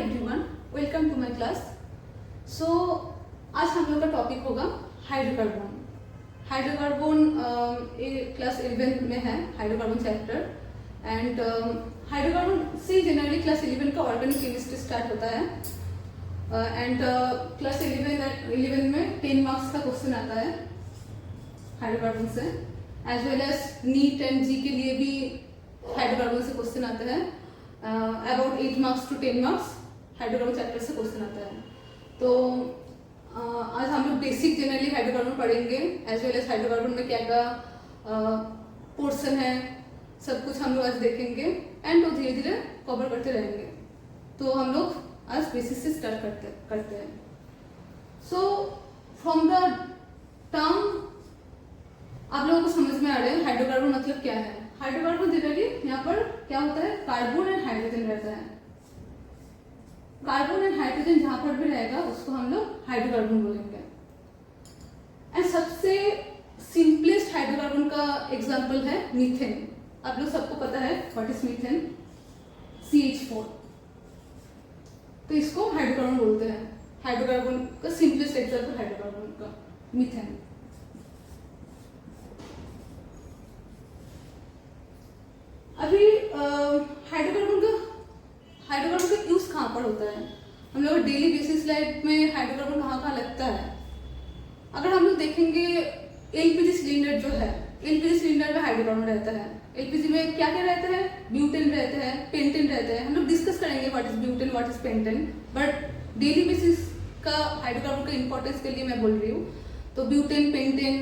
Everyone, welcome to my class. So आज हम लोग का टॉपिक होगा हाइड्रोकार्बन। हाइड्रोकार्बन क्लास 11 में है हाइड्रोकार्बन चैप्टर। एंड हाइड्रोकार्बन से जनरली क्लास 11 का ऑर्गेनिक केमिस्ट्री स्टार्ट होता है। एंड क्लास 11 में 10 मार्क्स का क्वेश्चन आता है हाइड्रोकार्बन से, as well as NEET and JEE के लिए भी हाइड्रोकार्बन से क्वेश्चन आते हैं। About 8 marks to 10 marks hydrocarbon chapter से क्वेश्चन आता है। तो आज हम लोग बेसिक जनरली हाइड्रोकार्बन पढ़ेंगे, एज वेल एज हाइड्रोकार्बन में क्या क्या पोर्शन है, सब कुछ हम लोग आज देखेंगे एंड तो धीरे धीरे कवर करते रहेंगे। तो हम लोग आज बेसिक से स्टार्ट करते हैं। सो फ्रॉम द टर्म आप लोगों को समझ में आ रहा है हाइड्रोकार्बन मतलब क्या है। हाइड्रोकार्बन जनरली यहाँ पर क्या होता है, कार्बन एंड हाइड्रोजन रहता है। कार्बन एंड हाइड्रोजन जहां पर भी रहेगा उसको हम लोग हाइड्रोकार्बन बोलेंगे। एंड सबसे सिंपलेस्ट हाइड्रोकार्बन का एग्जांपल है मीथेन। आप लोग सबको पता है व्हाट इज मीथेन, CH4। तो इसको हाइड्रोकार्बन बोलते हैं। हाइड्रोकार्बन का सिंपलेस्ट एग्जांपल हाइड्रोकार्बन का मीथेन। अभी हाइड्रोकार्बन का यूज कहाँ पर होता है, हम लोग डेली बेसिस लाइफ में हाइड्रोकार्बन कहाँ कहाँ लगता है। अगर हम लोग देखेंगे एलपीजी सिलेंडर जो है, एलपीजी सिलेंडर में हाइड्रोकार्बन रहता है। एलपीजी में क्या क्या रहता है, ब्यूटेन रहता है, पेंटेन रहता है। हम लोग डिस्कस करेंगे what is butane, what is pentane, but daily basis का हाइड्रोकार्बन का इंपॉर्टेंस के लिए मैं बोल रही हूँ। तो ब्यूटेन, पेंटेन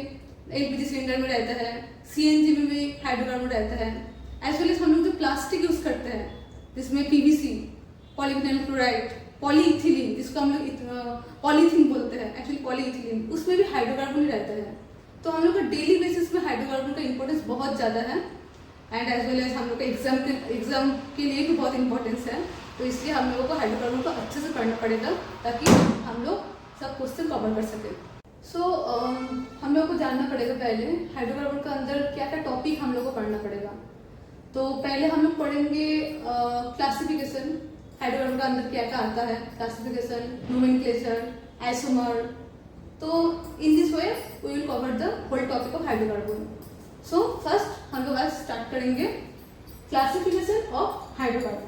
एलपीजी सिलेंडर में रहता है। सीएनजी में भी हाइड्रोकार्बन रहता है। एज वेल एज हम लोग जो प्लास्टिक यूज करते हैं जिसमें पीवीसी, पॉलीविनाइल क्लोराइड, पॉलीइथिलीन, जिसको हम लोग पॉलीथीन बोलते हैं, एक्चुअली पॉलीइथिलीन, उसमें भी हाइड्रोकार्बन ही रहता है। तो हम लोग का डेली बेसिस में हाइड्रोकार्बन का इंपॉर्टेंस बहुत ज़्यादा है। एंड एज वेल एज हम लोग का एग्जाम के लिए भी बहुत इंपॉर्टेंस है। तो इसलिए हम लोगों को हाइड्रोकार्बन को अच्छे से पढ़ना पड़ेगा ताकि हम लोग सब क्वेश्चन कवर कर सकें। सो हम लोग को जानना पड़ेगा पहले हाइड्रोकार्बन का अंदर क्या क्या टॉपिक हम लोग को पढ़ना पड़ेगा। तो पहले हम लोग पढ़ेंगे क्लासिफिकेशन, हाइड्रोकार्बन का अंदर क्या क्या आता है, क्लासिफिकेशन, नोमेनक्लेचर, आइसोमर। तो in this way we will cover the whole topic of hydrocarbon. So first हम लोग आज स्टार्ट करेंगे classification of hydrocarbon.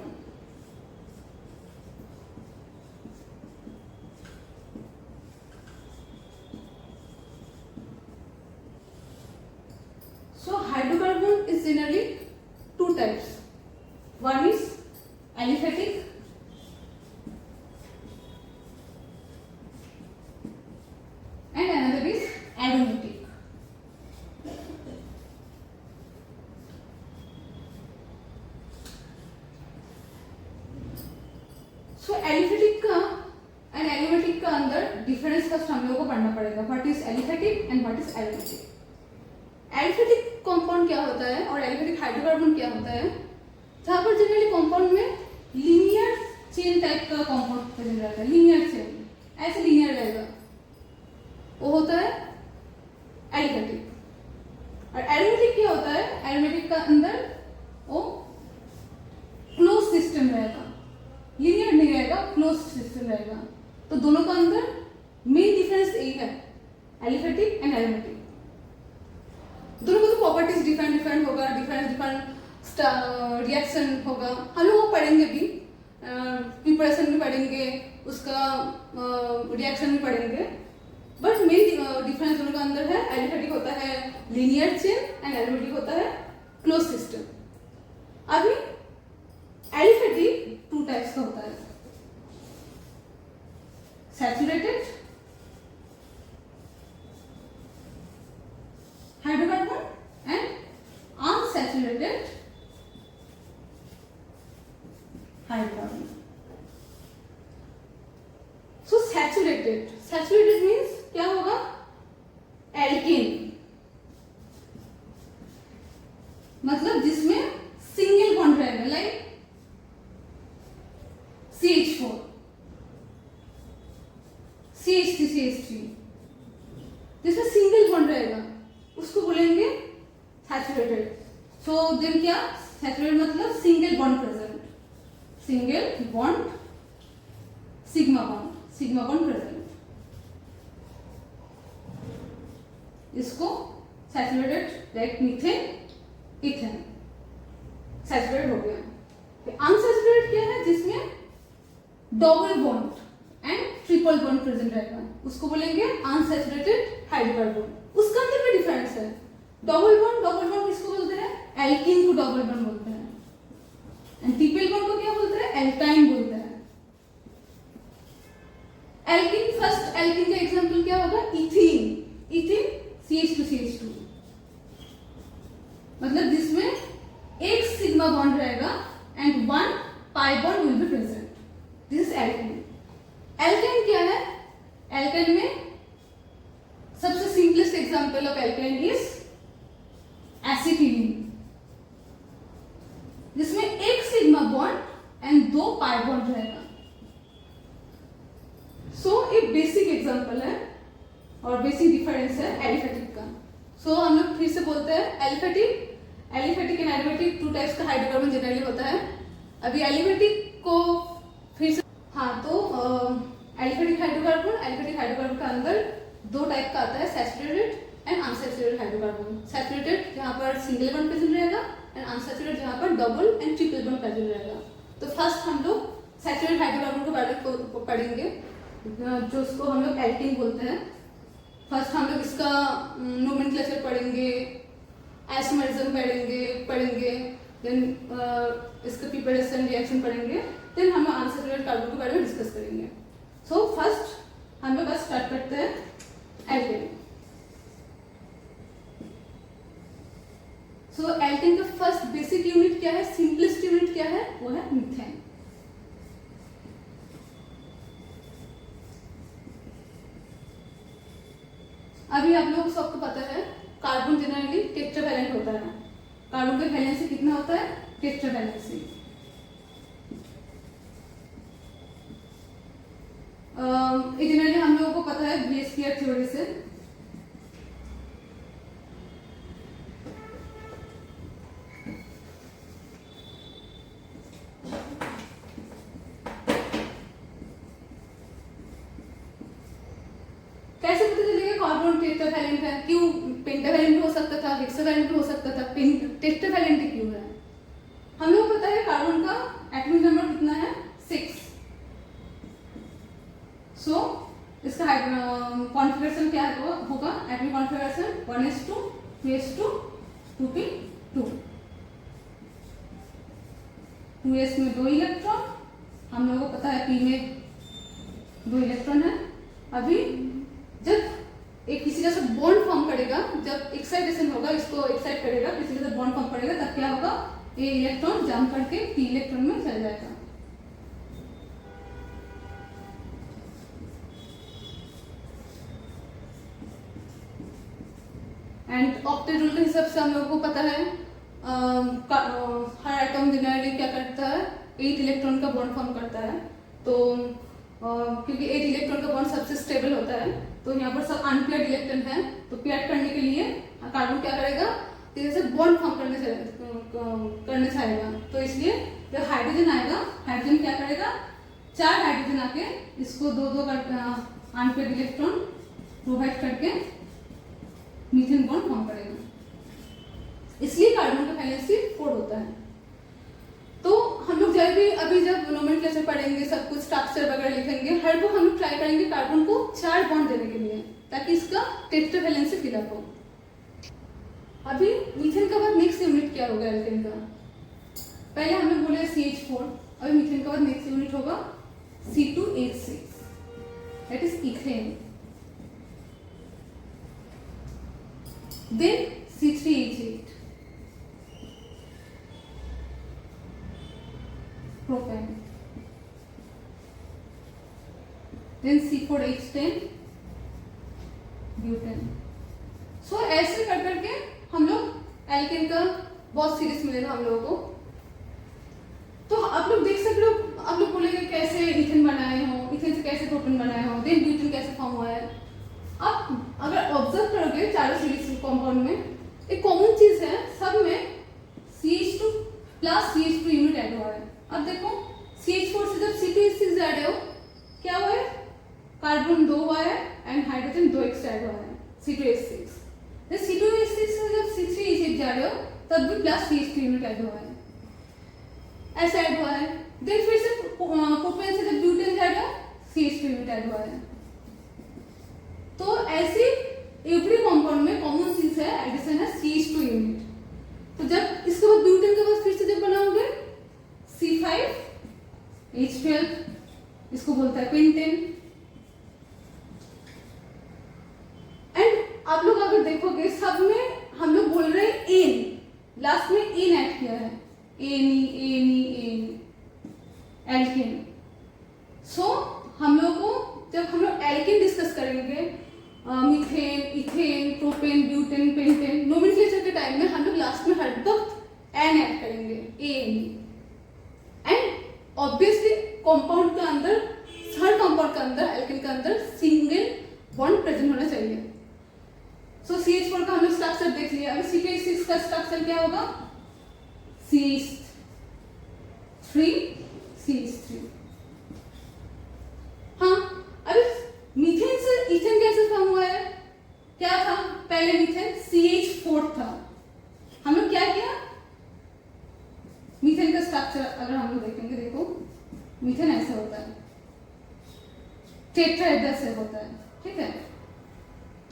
So hydrocarbon is generally two types. One is aliphatic and another is aromatic. So aliphatic का and aromatic का अंदर difference first हम लोगों को पढ़ना पड़ेगा। What is aliphatic and what is aromatic. Aliphatic compound क्या होता है और एलिफेटिक हाइड्रोकार्बन क्या होता है, जहां पर जनरली कंपाउंड में लीनियर चेन टाइप का कंपाउंड प्रेजेंट रहता है। लीनियर चेन ऐसे लीनियर रहेगा, वो होता है एलिफेटिक। और एरोमेटिक क्या होता है, एरोमेटिक का अंदर वो क्लोज सिस्टम रहेगा, लीनियर नहीं रहेगा, क्लोज सिस्टम रहेगा। तो दोनों का अंदर मेन डिफरेंस यही है, एलिफेटिक एंड एरोमेटिक। दोनों का तो प्रॉपर्टीज डिफरेंट होगा, डिफरेंट रिएक्शन होगा। हम लोग वो पढ़ेंगे भी, प्रिपरेशन भी पढ़ेंगे, उसका रिएक्शन भी पढ़ेंगे। बट मेन डिफरेंस दोनों का अंदर है, एलिफेटिक होता है लीनियर चेन एंड एरोमेटिक होता है क्लोज सिस्टम। अभी एलिफेटिक टू टाइप्स का होता है, saturated hydrocarbon and unsaturated hydrocarbon. So saturated means क्या होगा, एल्केन, मतलब जिसमें सिंगल बॉन्ड रहेगा, लाइक CH4, CH3, जिसमें सिंगल बॉन्ड रहेगा उसको बोलेंगे सैचुरेटेड। सो देन क्या, सैचुरेटेड मतलब single bond present, single bond sigma bond present. इसको saturated like methane ethane saturated हो गया। अनसैचुरेटेड क्या है, जिसमें double bond and triple bond present रहेगा, उसको बोलेंगे अनसैचुरेटेड हाइड्रोकार्बन। उसका अंदर भी डिफरेंस है। डबल बॉन्ड किसको बोलते हैं, एल्कीन को डबल बॉन्ड बोलते हैं, एंड ट्रिपल बॉन्ड को क्या बोलते हैं, एल्काइन बोलते हैं। एल्कीन, फर्स्ट एल्कीन का एग्जांपल क्या होगा, इथीन CH2 मतलब जिसमें एक सिग्मा बॉन्ड रहेगा and one pi bond will be present, this is alkene. Alkyne क्या है, एल्काइन में सबसे simplest example of alkyne is acetylene, जिसमें एक सिग्मा बॉन्ड एंड दो पाई बॉन्ड रहेगा। सो एक बेसिक एग्जांपल है और बेसिक डिफरेंस है एलिफेटिक का। सो हम लोग फिर से बोलते हैं aliphatic and aromatic two types का हाइड्रोकार्बन जनरली होता है। अभी एलिफेटिक को फिर से, हाँ, तो एलिफेटिक हाइड्रोकार्बन का अंदर दो टाइप का आता है, saturated and unsaturated hydrocarbon. Saturated जहाँ पर सिंगल बॉन्ड प्रेजेंट रहेगा एंड अनसैचुरेटेड जहाँ पर double and triple bond present रहेगा। तो फर्स्ट हम लोग सैचुरेटेड हाइड्रोकार्बन के बारे में पढ़ेंगे, जो उसको हम लोग एल्कीन बोलते हैं। फर्स्ट हम लोग इसका नोमेनक्लेचर पढ़ेंगे, आइसोमेरिज्म पढ़ेंगे, देन इसका प्रिपरेशन रिएक्शन पढ़ेंगे, देन हम अनसैचुरेटेड कार्बन के बारे में डिस्कस करेंगे। सो फर्स्ट हम लोग बस स्टार्ट करते हैं एल्केन। सो एल्केन का फर्स्ट बेसिक यूनिट क्या है, सिंपलेस्ट यूनिट क्या है, वो है मीथेन। अभी आप लोग सबको पता है कार्बन जनरली टेट्रावैलेंट होता है। कार्बन का वैलेंसी कितना होता है, टेट्रावैलेंसी। ये जनरली हम लोगों को पता है बीएसपीआर थ्योरी से। कैसे पता चलेगा कार्बन टेट्रावैलेंट है, क्यों पेंटावैलेंट भी हो सकता था, हेक्सावैलेंट भी हो सकता था, टेट्रावैलेंट क्यों है? हम लोग पता है कार्बन का एटॉमिक नंबर कितना है, 6। सो इसका कॉन्फ़िगरेशन क्या होगा, atomic configuration 1s2 2s2 2p2। 2s में 2 इलेक्ट्रॉन, हम लोगों को पता है p में 2 इलेक्ट्रॉन है। अभी जब एक किसी का साथ बॉन्ड फॉर्म करेगा, जब एक्साइटेशन होगा, इसको एक्साइट करेगा, किसी के साथ बॉन्ड फॉर्म करेगा, तब क्या होगा, ए इलेक्ट्रॉन जंप करके पी इलेक्ट्रॉन में चल जाएगा। एंड ऑक्टेट रूल के हिसाब से हम लोगों को पता है हर एटॉम जनरली क्या करता है, 8 इलेक्ट्रॉन का बॉन्ड फॉर्म करता है। तो क्योंकि 8 इलेक्ट्रॉन का बॉन्ड सबसे स्टेबल होता है, तो यहाँ पर सब अनपेयर्ड इलेक्ट्रॉन है, तो पेयर करने के लिए कार्बन क्या करेगा, तेजी से बॉन्ड फॉर्म करने चाहेगा। तो इसलिए जब हाइड्रोजन आएगा, हाइड्रोजन क्या करेगा, 4 हाइड्रोजन आके इसको 2-2 अनपेयर्ड इलेक्ट्रॉन प्रोवाइड करके मीथेन बॉन्ड फॉर्म करेगा। इसलिए कार्बन का वैलेंसी 4 होता है। तो हम लोग जब नोमेनक्लेचर पढ़ेंगे, सब कुछ स्ट्रक्चर वगैरह लिखेंगे, हर को हम लोग ट्राई करेंगे कार्बन को 4 बॉन्ड देने के लिए, ताकि इसका टेट्रावैलेंसी फिलअप हो। अभी मीथेन का बाद नेक्स्ट यूनिट क्या होगा एल्केन का, पहले हम लोग बोले CH4, अभी मीथेन का बाद नेक्स्ट यूनिट होगा C2H6, that is ethane. Then C3H8, propane. Then C4H10, butane. So ऐसे कर करके हम लोग एल्केन का बहुत सीरीज मिलेगा हम लोगों को। तो आप लोग देख सकते हो, आप लोग बोलेंगे कैसे इथेन बनाए हो, इथेन से कैसे प्रोपेन बनाए हो, देन ब्यूटेन कैसे फॉर्म हुआ है। आप अगर ऑब्जर्व करोगे चारों सीरीज कंपाउंड में एक कॉमन चीज है, सब में CH2 plus CH2 unit add हुआ है। अब देखो CH4 से जब C2H6 ऐड हो क्या हुआ है, कार्बन 2 हुआ है एंड हाइड्रोजन 2 एक्स्ट्रा ऐड हुआ है, C2H6। C2H6 से जब C3H8 जा रहे हो तब भी प्लस CH3 यूनिट ऐड हुआ है, ऐसा ऐड हुआ है। देन फिर से प्रोपेन से जब ब्यूटेन जा रहे हो CH2 यूनिट ऐड हुआ है। तो ऐसे एवरी कंपाउंड में कॉमन चीज है, एडिशन है CH2 यूनिट। तो जब इसके बाद ब्यूटेन के बाद फिर से जब बनाओगे C5H12, इसको बोलता है पेंटेन। एंड आप लोग अगर देखोगे सब में हम लोग बोल रहे हैं एन, लास्ट में एन ऐड किया है, एन एल्केन। सो हम लोग को जब हम लोग एल्केन डिस्कस करेंगे, methane, ethane, propane, butane, pentane, nomenclature के टाइम में हम लोग लास्ट में हर वक्त एन ऐड करेंगे, एंड ऑब्वियसली कंपाउंड के अंदर, हर कंपाउंड के अंदर, एल्केन के अंदर सिंगल बॉन्ड प्रेजेंट होना चाहिए। सो CH4 का हमने स्ट्रक्चर देख लिया। अभी C2H6 का स्ट्रक्चर क्या होगा, CH3 हाँ। अभी मीथेन से इथेन कैसे फॉर्म हुआ है, क्या था पहले मीथेन CH4 था। हम लोग क्या किया, मीथेन का स्ट्रक्चर अगर हम लोग देखेंगे, देखो मीथेन ऐसा होता है, टेट्राहेड्रल से होता है, ठीक है।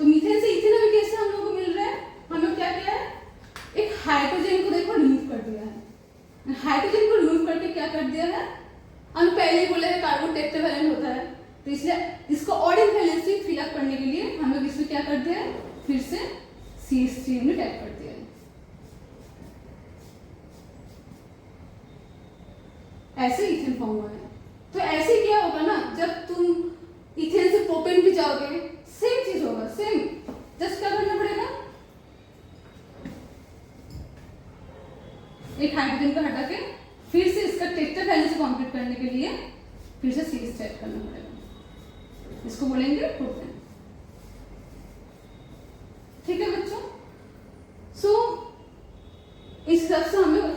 तो मीथेन से इथेन अभी कैसे हम लोग को मिल रहा है, हम लोग क्या किया है, एक हाइड्रोजन को देखो रिमूव कर दिया है। हाइड्रोजन को रिमूव करके क्या कर दिया है, हम पहले ही बोले हैं कार्बन टेट्रावैलेंट होता है, तो इसलिए इसको ऑर्डिनल वैलेंसी फिल अप करने के लिए हम लोग इसमें क्या कर दिया है, फिर से CH3 यूनिट ऐड कर दिया है। ऐसे इथेन फॉर्म हुआ है। तो ऐसे क्या होगा ना, जब तुम इथेन से प्रोपेन भी जाओगे सेम चीज होगा, सेम। जस्ट क्या करना पड़ेगा, एक हाइड्रोजन को हटा के फिर से इसका टेट्रा वैलेंसी कंप्लीट करने के लिए फिर से CH ऐड करना पड़ेगा, इसको बोलेंगे प्रोपेन। ठीक है बच्चों। सो इस हिसाब से हम लोग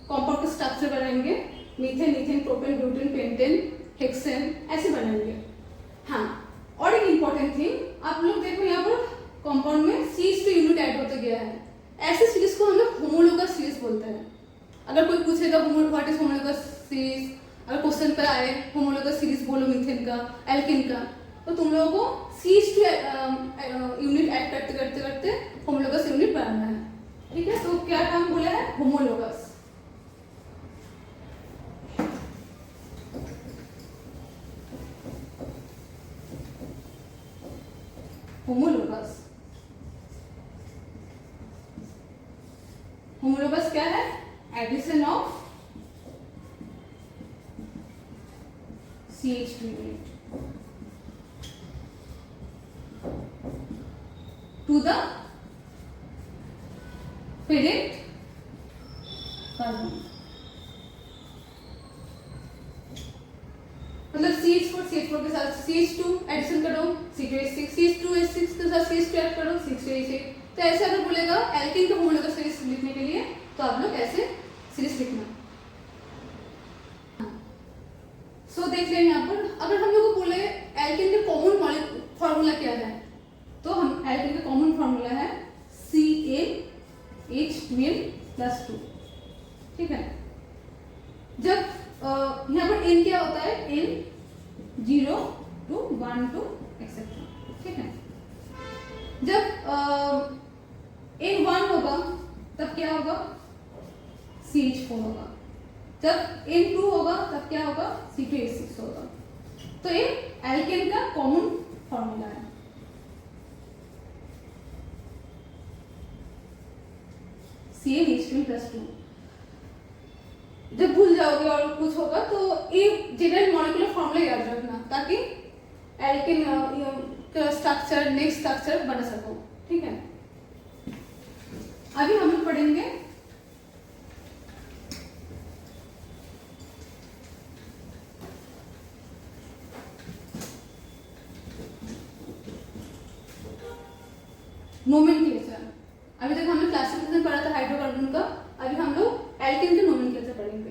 कंपाउंड का स्ट्रक्चर बनाएंगे, methane, ethane, propane, butane, pentane, hexane, ऐसे बनाएंगे। हाँ, और एक इंपॉर्टेंट थिंग, आप लोग देखो यहाँ पर कंपाउंड में CH2 यूनिट ऐड होते गया है। ऐसे सीरीज को हम लोग होमोलोगस सीरीज बोलते हैं। अगर कोई पूछेगा व्हाट इज होमोलोगस सीरीज, अगर क्वेश्चन पर आए होमोलोगस सीरीज बोलो मीथेन का, एल्केन का, तो तुम लोगों को CH2 यूनिट ऐड करते करते करते होमोलोगस यूनिट बनाना है, ठीक है। तो क्या काम बोला है, होमोलोगस। होमोलोगस, होमोलोगस क्या है, addition of CH2 unit to the parent carbon. मतलब CH4 के साथ CH2 एडिशन करो, C2H6, C2H6 के साथ CH2 ऐड करो, C3H8। तो ऐसे अगर बोलेगा एल्केन का होमोलोगस सीरीज लिखने के लिए, तो आप लोग ऐसे सीरीज लिखना। सो देख लें यहाँ पर, अगर हम लोग को बोले एल्केन का कॉमन फॉर्मूला क्या है, तो हम एल्केन का कॉमन फॉर्मूला है CaH12+2, ठीक है। जब यहाँ पर n क्या होता है, n 0 to 1 to एक्सेट्रा, ठीक है। जब n 1 होगा तब क्या होगा, CH4 होगा। जब n 2 होगा तब क्या होगा, C2H6 होगा। तो ये एल्केन का कॉमन फॉर्मूला है। CaH12+2। जब भूल जाओगे और कुछ होगा तो ये जनरल मॉलिक्यूलर फॉर्मूला याद रखना, ताकि एल्केन का स्ट्रक्चर, नेक्स्ट स्ट्रक्चर बना सको, ठीक है। अभी हम लोग पढ़ेंगे नोमेनक्लेचर। अभी तक हमने क्लासिफिकेशन पढ़ा था हाइड्रोकार्बन का, अभी हम लोग एल्केन के नोमेनक्लेचर पढ़ेंगे।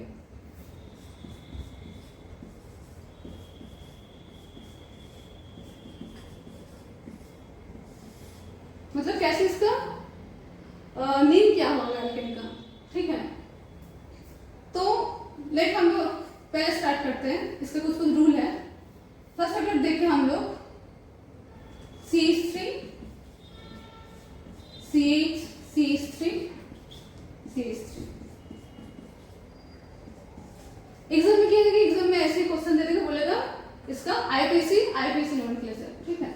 CH3। एग्जाम में क्या देगा, एग्जाम में ऐसे क्वेश्चन दे देगा, बोलेगा इसका आईपीसी नोमेनक्लेचर, ठीक है,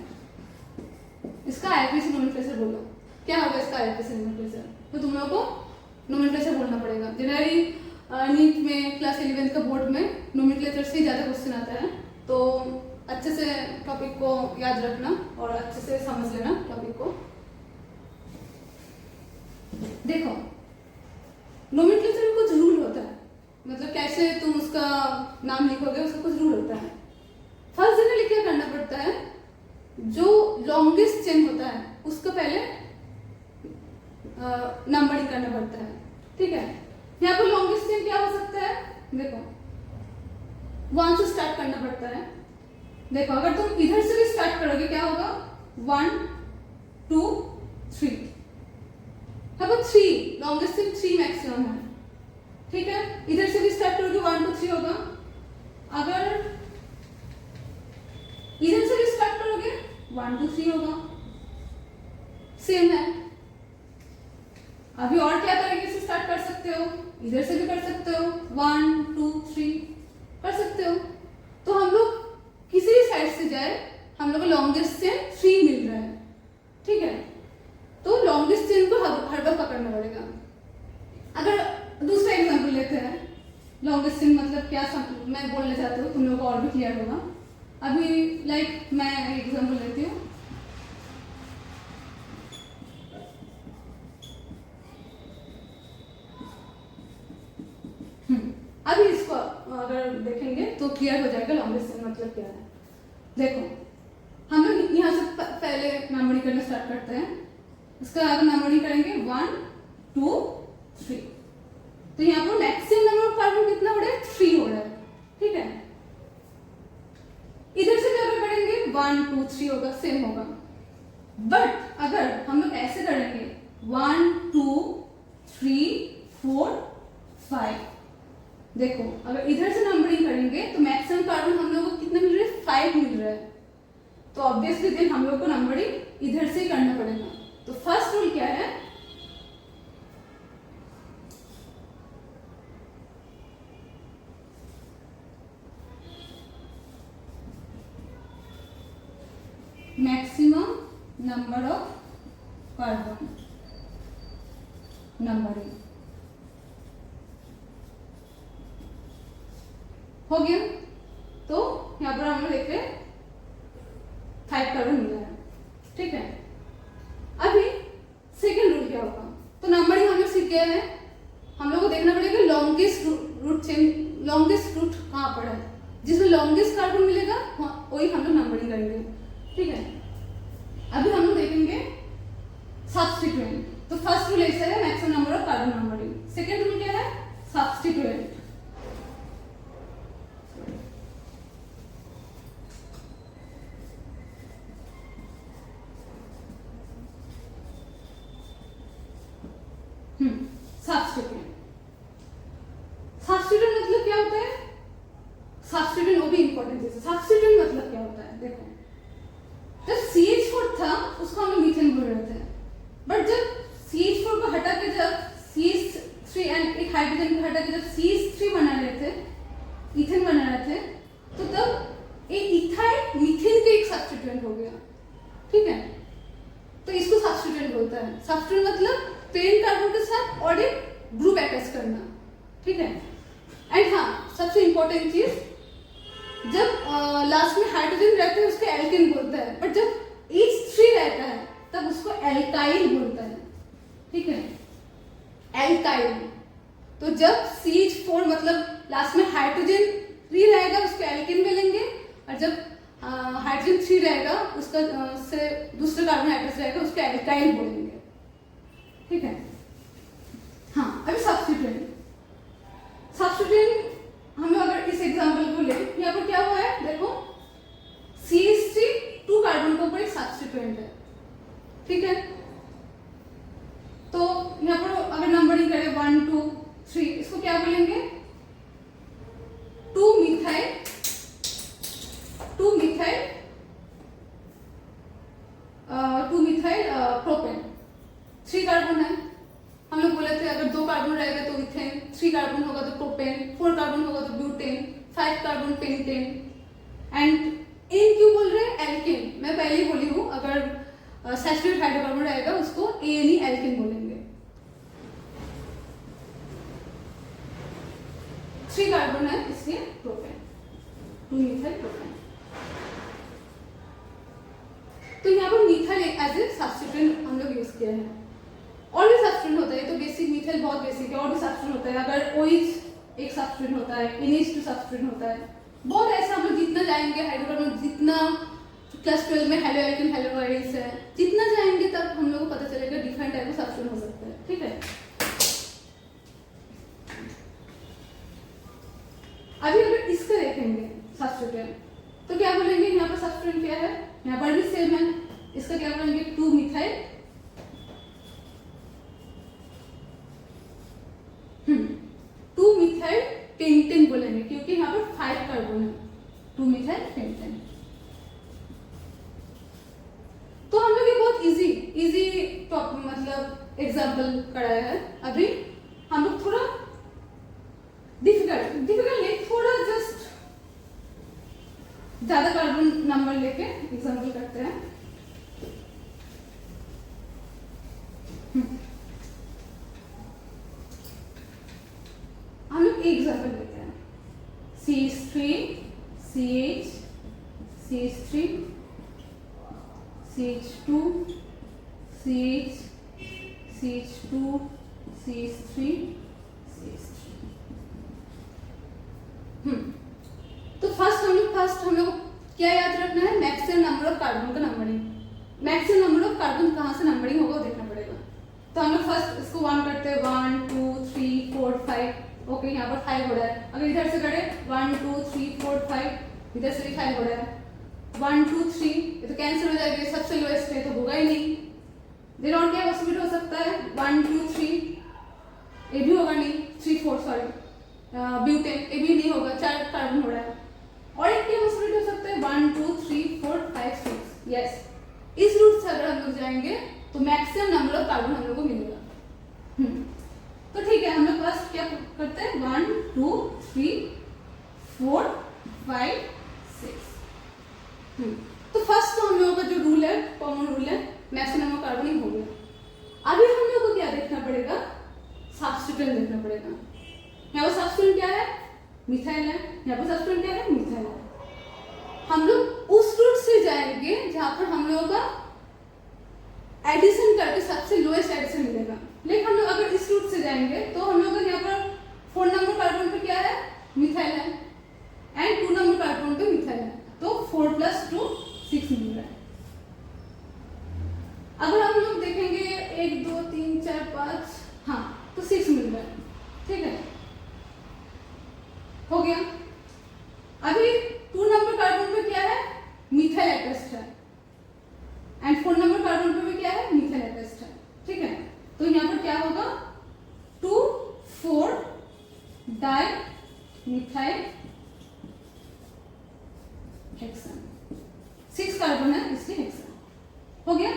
इसका आईपीसी नोमेनक्लेचर बोलो, क्या होगा इसका आईपीसी नोमेनक्लेचर, तो तुम लोगों को नोमेनक्लेचर बोलना पड़ेगा। जनरली नीट में क्लास 11 का बोर्ड में नोमेनक्लेचर से ज़्यादा क्वेश्चन आता है, तो अच्छे से टॉपिक को याद रखना और अच्छे से समझ लेना टॉपिक को। देखो नोमेनक्लेचर में कुछ रूल होता है, मतलब कैसे तुम उसका नाम लिखोगे उसका कुछ रूल होता है। फर्स्ट जनरली क्या करना पड़ता है, जो लॉन्गेस्ट चेन होता है उसका पहले नंबरिंग करना पड़ता है, ठीक है। यहाँ पर लॉन्गेस्ट चेन क्या हो सकता है, देखो 1 से स्टार्ट करना पड़ता है। देखो अगर तुम इधर से भी स्टार्ट करोगे क्या होगा, 1 2 3, यहाँ पर 3 लॉन्गेस्ट चेन 3 मैक्सिमम है, ठीक है। इधर से भी स्टार्ट करोगे 1 2 3 होगा। अगर इधर से भी स्टार्ट करोगे 1 2 3 होगा, सेम है। अभी और क्या तरीके से स्टार्ट कर सकते हो, इधर से भी कर सकते हो, 1 2 3 कर सकते हो। तो हम लोग किसी भी साइड से जाए हम लोग को लॉन्गेस्ट चेन 3 मिल रहा है, ठीक है। तो लॉन्गेस्ट चेन को हर बार पकड़ना पड़ेगा। अगर दूसरा एग्जांपल लेते हैं, लॉन्गेस्ट चेन मतलब क्या मैं बोलना चाहती हूँ, तुम लोगों को और भी क्लियर होगा। अभी लाइक मैं एग्जांपल लेती हूँ, अभी इसको अगर देखेंगे तो क्लियर हो जाएगा लॉन्गेस्ट चेन मतलब क्या है। देखो हम लोग यहाँ से पहले नंबरिंग करना स्टार्ट करते हैं, इसका अगर नंबरिंग करेंगे 1 2 3, तो यहाँ पर मैक्सिमम नंबर ऑफ कार्बन कितना हो रहा है, 3 हो रहा है, ठीक है। इधर से भी अगर करेंगे 1 2 3 होगा, सेम होगा। बट अगर हम लोग ऐसे करेंगे 1 2 3 4 5, देखो अगर इधर से नंबरिंग करेंगे तो मैक्सिमम कार्बन हम लोगों को कितने मिल रहे हैं, 5 मिल रहा है। तो ऑब्वियसली देन हम लोग को नंबरिंग इधर से ही करना पड़ेगा। तो फर्स्ट रूल क्या है, maximum number of carbon numbering हो गया। तो यहाँ पर हम लोग देख रहे 5 कार्बन मिला है, ठीक है। अभी सेकेंड रूल क्या होगा, तो नंबरिंग हम लोग सीख गए हैं, हम लोग को देखना पड़ेगा longest route chain, longest route कहाँ पर है, जिसमें लॉन्गेस्ट कार्बन मिलेगा वही हम लोग नंबरिंग करेंगे, ठीक है। अभी हम लोग देखेंगे सब्स्टिट्यूएंट। तो फर्स्ट रूल ऐसा है, maximum number of carbon numbering. Second rule क्या है, सब्स्टिट्यूएंट। सब्स्टिट्यूएंट, सब्स्टिट्यूएंट मतलब क्या होता है, सब्स्टिट्यूएंट वो भी इंपॉर्टेंट चीज है। सब्स्टिट्यूएंट मतलब क्या होता है, देखो जब CH4 था उसको हम लोग मीथेन बोल रहे थे, बट जब CH4 को हटा के जब CH3 एंड एक हाइड्रोजन को हटा के जब CH3 बना रहे थे, इथेन बना रहे थे, तो तब एक इथाइल मीथेन का एक सब्स्टिट्यूएंट हो गया, ठीक है। तो इसको सब्स्टिट्यूएंट बोलता है। सब्स्टिट्यूएंट मतलब पेरेंट कार्बन के साथ और एक ग्रुप अटैच करना, ठीक है। एंड हाँ सबसे इंपॉर्टेंट चीज, जब लास्ट में हाइड्रोजन रहता है उसको एल्केन बोलता है, बट जब H3 रहता है तब उसको एल्काइल बोलता है, ठीक है, एल्काइल। तो जब CH4 मतलब लास्ट में हाइड्रोजन 3 रहेगा उसको एल्केन बोलेंगे, और जब हाइड्रोजन 3 रहेगा उसका से दूसरा कार्बन अटैच रहेगा उसको एल्काइल बोलेंगे, ठीक है। हाँ अभी सब्स्टिट्यूएंट, सब्स्टिट्यूएंट हम लोग अगर इस एग्जांपल को लें, यहाँ पर क्या हुआ है, देखो CH3 2 कार्बन के ऊपर एक सब्स्टिट्यूएंट है, ठीक है। तो यहाँ पर अगर नंबरिंग करें 1 2 3, इसको क्या बोलेंगे, 2 मिथाइल प्रोपेन। 3 कार्बन है, हम लोग बोले थे अगर 2 कार्बन रहेगा 3 कार्बन होगा तो प्रोपेन, 4 कार्बन होगा तो butane, 5 carbon pentane. And in क्यों बोल रहे हैं? एल्केन। मैं पहले ही बोली हूँ, अगर सैचुरेटेड हाइड्रोकार्बन रहेगा उसको एनी एल्केन बोलेंगे। 3 कार्बन है इसलिए प्रोपेन, 2 मिथाइल प्रोपेन। तो यहाँ पर मिथाइल एज ए सब्स्टिट्यूएंट हम लोग यूज किया है। और भी सब्स्टिट्यूएंट होता है, तो बेसिक मिथाइल बहुत बेसिक है, और भी सब्स्टिट्यूएंट होता है। अगर OH एक सब्स्टिट्यूएंट होता है, NH2 सब्स्टिट्यूएंट होता है, बहुत ऐसा। हम लोग जितना जाएंगे हाइड्रोकार्बन, जितना क्लास 12 में हेलो एल्केन हेलो आइडिस है, जितना जाएंगे तब हम लोग को पता चलेगा डिफरेंट टाइप का सब्स्टिट्यूएंट हो सकता है। ठीक है, अभी अगर इसका देखेंगे सब्स्टिट्यूएंट तो क्या बोलेंगे? यहाँ पर सब्स्टिट्यूएंट क्या है? यहाँ पर भी सेम है। इसका क्या बोलेंगे? 2 मिथाइल 2 मिथाइल पेंटेन बोलेंगे, क्योंकि यहाँ पर 5 कार्बन है। 2 मिथाइल पेंटेन। तो हम लोग ये बहुत इजी मतलब एग्जाम्पल कराया है। अभी हम लोग थोड़ा डिफिकल्ट नहीं, थोड़ा जस्ट ज्यादा कार्बन नंबर लेके एग्जाम्पल करते हैं। हम लोग एक एग्जाम्पल लेते हैं, CH3 CH CH3 CH2 CH CH2 CH3 CH3। तो फर्स्ट हम लोग क्या याद रखना है? मैक्सिमम नंबर ऑफ कार्बन का numbering. Maximum number of carbon कहाँ से नंबरिंग होगा वो देखना पड़ेगा। तो हम लोग फर्स्ट इसको 1 करते हैं, 1 2 3 4 5। ओके, यहाँ पर 5 हो रहा है। अगर इधर से करें 1 2 3 4 5, इधर से भी 5 हो रहा है। 1 2 3 ये तो कैंसिल हो जाएगा, सबसे लोएस्ट है तो होगा ही नहीं। देन और क्या पॉसिबिलिटी हो सकता है? 1 2 3 ये भी होगा नहीं, 3 4 सॉरी ब्यूटेन ये भी नहीं होगा, 4 कार्बन हो रहा है। और एक क्या पॉसिबिलिटी हो सकता है? 1 2 3 4 5 6। यस, इस रूट से अगर हम लोग जाएंगे तो मैक्सिमम नंबर ऑफ कार्बन हम लोग को मिलेगा। तो ठीक है, हम लोग फर्स्ट क्या करते हैं? 1 2 3 4 5 6। तो फर्स्ट तो हम लोगों का जो रूल है, कॉमन रूल है, मैक्सिमम नंबर कार्बन ही हो गया। अभी हम लोग को क्या देखना पड़ेगा? सब्स्टिट्यूएंट देखना पड़ेगा। यहाँ पर सब्स्टिट्यूएंट क्या है? मिथाइल है। यहाँ पर सब्स्टिट्यूएंट क्या है? मिथाइल है। हम लोग उस रूट से जाएंगे जहां पर हम लोगों का एडिशन करके सबसे लोएस्ट एडिशन मिलेगा। लेकिन हम लोग अगर इस रूट से जाएंगे तो हम लोग यहाँ पर 4 नंबर कार्बन पे क्या है? मिथाइल है, एंड 2 नंबर कार्बन पे मिथाइल है, तो 4 + 2 6 मिल रहा है। अगर हम लोग देखेंगे 1 2 3 4 5, हाँ तो 6 मिल रहा है। ठीक है, हो गया। अभी 2 नंबर कार्बन पे क्या है? मिथाइल अटैच्ड है, एंड 4 नंबर कार्बन पे भी क्या है? मिथाइल अटैच्ड है। ठीक है, तो यहाँ पर क्या होगा? 2 4 डाई मिथाइल हेक्सेन। 6 कार्बन है इसलिए हेक्सेन हो गया।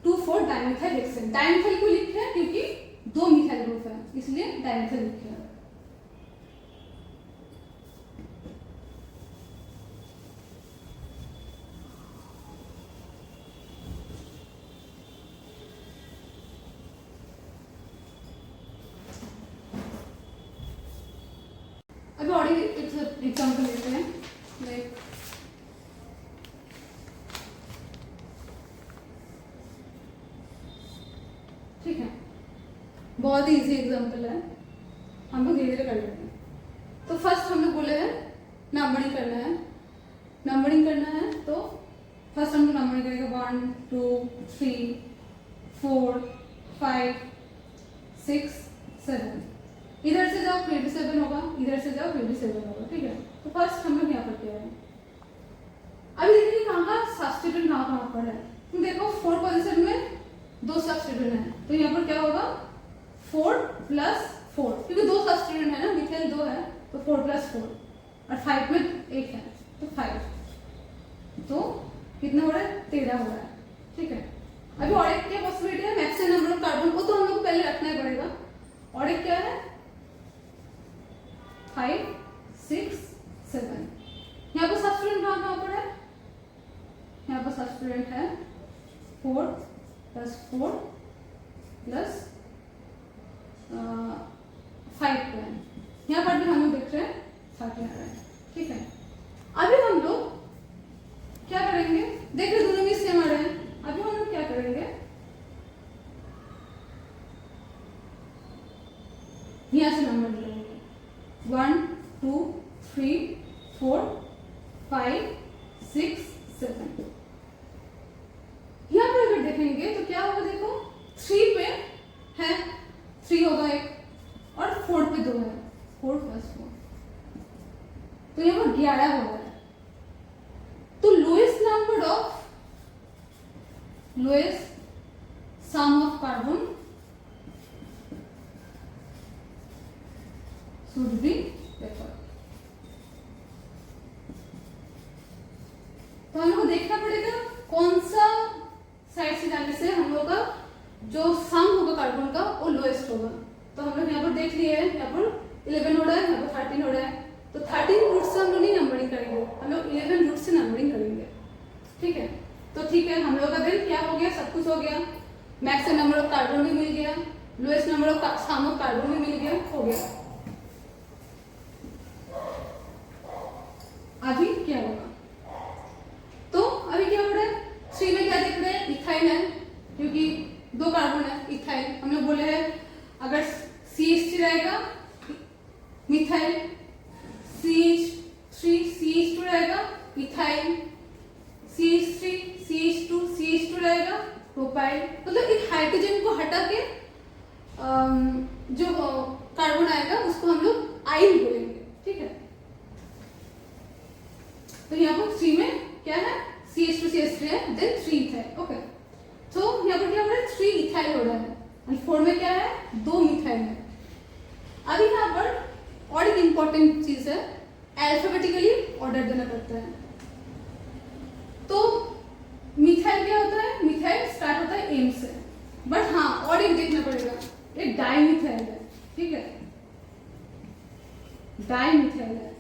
2 4 डाइमिथाइल हेक्सेन। डाइमिथाइल को लिखे हैं क्योंकि 2 मिथाइल ग्रुप है, इसलिए डाइमिथाइल लिखे हैं। अभी और एग्जाम्पल लेते हैं, लाइक ठीक है, बहुत ही इजी एग्जाम्पल है, हम लोग धीरे धीरे कर लेते हैं। तो फर्स्ट हम लोग बोले हैं नंबरिंग करना है। नंबरिंग करना है तो फर्स्ट हम लोग नंबरिंग करेंगे 1 2 3 4 5 6 7। इधर से जाओ फिर भी 7 होगा, इधर से जाओ फिर भी 7 होगा। ठीक है, तो फर्स्ट हम लोग यहाँ पर क्या है? अभी देखिए कहाँ सब्स्टिट्यूएंट कहाँ पर है। तुम देखो 4 पोजीशन में 2 सब्स्टिट्यूएंट है, तो यहाँ पर क्या होगा? 4 + 4, क्योंकि 2 सब्स्टिट्यूएंट है ना, मिथाइल 2 है तो 4 + 4, और 5 में 1 है तो 5, तो कितना हो रहा है? 13 हो रहा है। ठीक है, अभी और एक क्या पॉसिबिलिटी है? मैक्सिमम नंबर ऑफ कार्बन, वो तो हम लोग को पहले रखना ही पड़ेगा। और एक क्या है? 5 6 7। यहाँ पर सब्स्टिट्यूएंट कहाँ पर है? यहाँ पर सब्स्टिट्यूएंट है 4 + 4 + 5 को है। यहाँ पर भी हम लोग देख रहे हैं 13 आ रहा है। ठीक है, अभी हम लोग क्या करेंगे? देख रहे दोनों भी सेम आ रहे हैं। अभी हम लोग क्या करेंगे? यहाँ से नंबर लेंगे 1 2 3 4 5 6 7। यहाँ पर अगर देखेंगे तो क्या होगा? देखो 3 पे है 3 होगा एक, और 4 पे 2 है, 4 + 4, तो यहाँ पर 11 होगा। तो lowest sum of carbon should be paper. तो हम लोग को देखना पड़ेगा कौन सा साइड से जाने से हम लोग का जो सम होगा कार्बन का वो लोएस्ट होगा। तो हम लोग यहाँ पर देख लिए हैं, यहाँ पर 11 हो रहा है, यहाँ पर 13 हो रहा है। तो 13 रूट से हम लोग नहीं नंबरिंग करेंगे, हम लोग 11 रूट से नंबरिंग करेंगे। ठीक है, तो ठीक है, हम लोग का दिन क्या हो गया? सब कुछ हो गया। मैक्सिमम नंबर ऑफ कार्बन भी मिल गया, lowest number of sum of carbon भी मिल गया, हो गया। अभी क्या होगा? तो अभी क्या हो रहा है? 3 में क्या देख रहे हैं? इथाइल है, क्योंकि 2 कार्बन है इथाइल। हम लोग बोले हैं अगर CH3 रहेगा मिथाइल, CH3 CH2 रहेगा इथाइल, CH3 CH2 रहेगा प्रोपाइल। मतलब एक हाइड्रोजन को हटा के जो कार्बन आएगा उसको हम लोग आइन बोलेंगे। ठीक है, तो यहाँ पर 3 में क्या है? CH2 CH3 है, देन 3 इथाइल। ओके, तो यहाँ पर क्या हो रहा है? 3 इथाइल हो रहा है, और 4 में क्या है? 2 मिथाइल है। अभी यहाँ पर और एक इंपॉर्टेंट चीज है, अल्फाबेटिकली ऑर्डर देना पड़ता है। तो मिथाइल क्या होता है? मिथाइल स्टार्ट होता है एम से, बट हाँ और एक देखना पड़ेगा, एक डाइमिथाइल है। ठीक है, डाइमिथाइल है,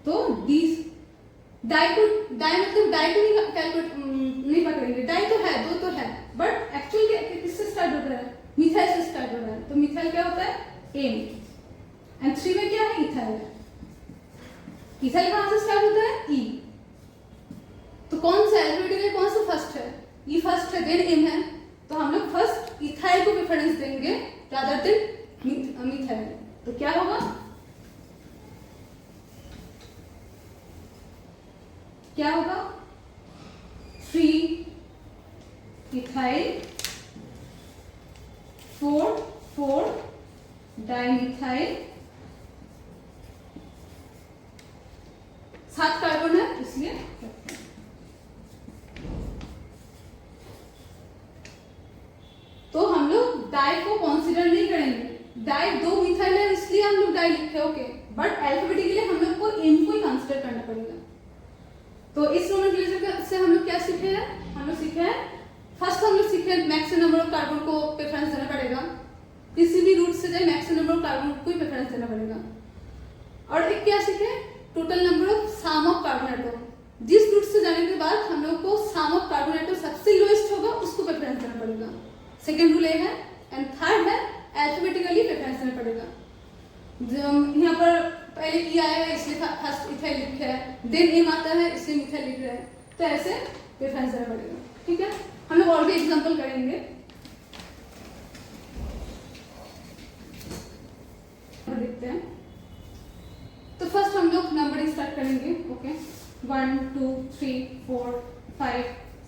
तो डाई मतलब डाई को नहीं कैलकुलेट नहीं पकड़ेंगे। डाई तो है, 2 तो है, बट एक्चुअली किससे स्टार्ट होता है? मिथाइल से स्टार्ट हो रहा है। तो मिथाइल क्या होता है? एम, एंड 3 में क्या है? इथाइल है। इथाइल कहां से स्टार्ट होता है? ई। तो कौन सा अल्फाबेटिकली कौन सा फर्स्ट है? ई फर्स्ट है, देन एम है। तो हम लोग फर्स्ट इथाइल को प्रेफरेंस देंगे रादर देन मिथाइल। तो क्या होगा? क्या होगा? 3 इथाइल 4 डाइमिथाइल, 7 कार्बन है इसलिए। तो हम लोग डाई को कंसीडर नहीं करेंगे, डाई 2 मिथाइल है इसलिए हम लोग डाई लिखे। ओके, बट अल्फाबेटिकली हम लोग को एम को ही कंसीडर करना पड़ेगा। तो इस नोमेनक्लेचर से हम लोग क्या सीखे हैं? हम लोग सीखे हैं, फर्स्ट हम लोग सीखे मैक्सिमम नंबर ऑफ कार्बन को प्रेफरेंस देना पड़ेगा। किसी भी रूट से जाए मैक्सिमम नंबर ऑफ कार्बन को ही प्रेफरेंस देना पड़ेगा। और एक क्या सीखे? Total number of sum of carbon atom. जिस रूट से जाने के बाद हम लोग को सम ऑफ कार्बन एटम सबसे लोएस्ट होगा उसको प्रेफरेंस देना पड़ेगा। सेकेंड रूल ये है, एंड थर्ड है अल्फाबेटिकली प्रेफरेंस देना पड़ेगा। यहाँ पर पहले ई आया है इसलिए फर्स्ट इथाइल लिखा है, देन एम आता है इसलिए मिथाइल लिख रहा है। तो ऐसे प्रेफरेंस देना पड़ेगा। ठीक है, हम लोग और भी एग्जांपल करेंगे। देखते हैं, तो फर्स्ट हम लोग नंबरिंग स्टार्ट करेंगे। ओके, 1 2 3 4 5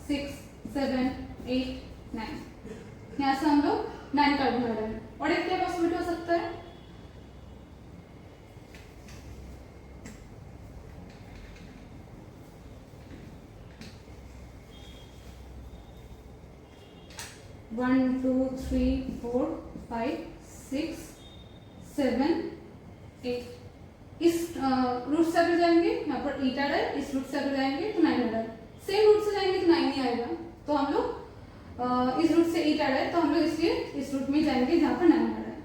6 7 8 9। यहाँ से हम लोग 9 कार्बन आ रहे हैं। और एक क्या पॉसिबिलिटी हो सकता है? वन 2 3 4 5 6 7 8। इस रूट से अगर जाएंगे, यहाँ पर 8 आ रहा है, इस रूट से अगर जाएंगे तो 9 आ रहा है। सेम रूट से जाएंगे तो 9 नहीं आएगा। तो हम लोग इस रूट से 8 आ रहा है तो हम लोग इसलिए इस रूट में जाएंगे जहाँ पर 9 आ रहा है।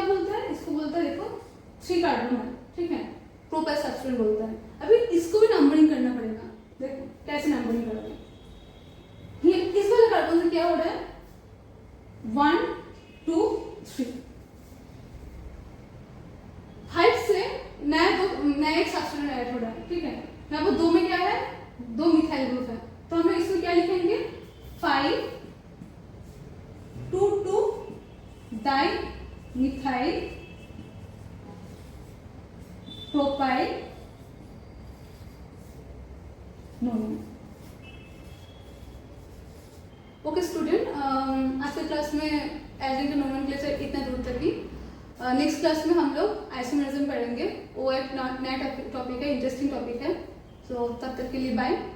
बोलता है, इसको बोलता है देखो 3 कार्बन है, ठीक है, प्रोपेस सब्सटेंस बोलता है। अभी इसको भी नंबरिंग करना पड़ेगा, देखो कैसे नंबरिंग करोगे। ये इस वाले कार्बन से क्या हो रहा है, 1 2 3, हाइट से नया एक सब्सटेंस ऐड हो रहा है, ठीक है। यहाँ पर 2 में क्या है, 2 मिथाइल ग्रुप है, तो हमें इसमें क्या लिखेंगे 5 2 2 di methyl propyl known. Okay student, आज के क्लास में एल्डिहाइड का नोमेनक्लेचर इतना दूर तक ही। नेक्स्ट क्लास में हम लोग आइसोमरिज्म पढ़ेंगे, वो एक नया टॉपिक है, इंटरेस्टिंग टॉपिक है। सो तब तक के लिए बाय।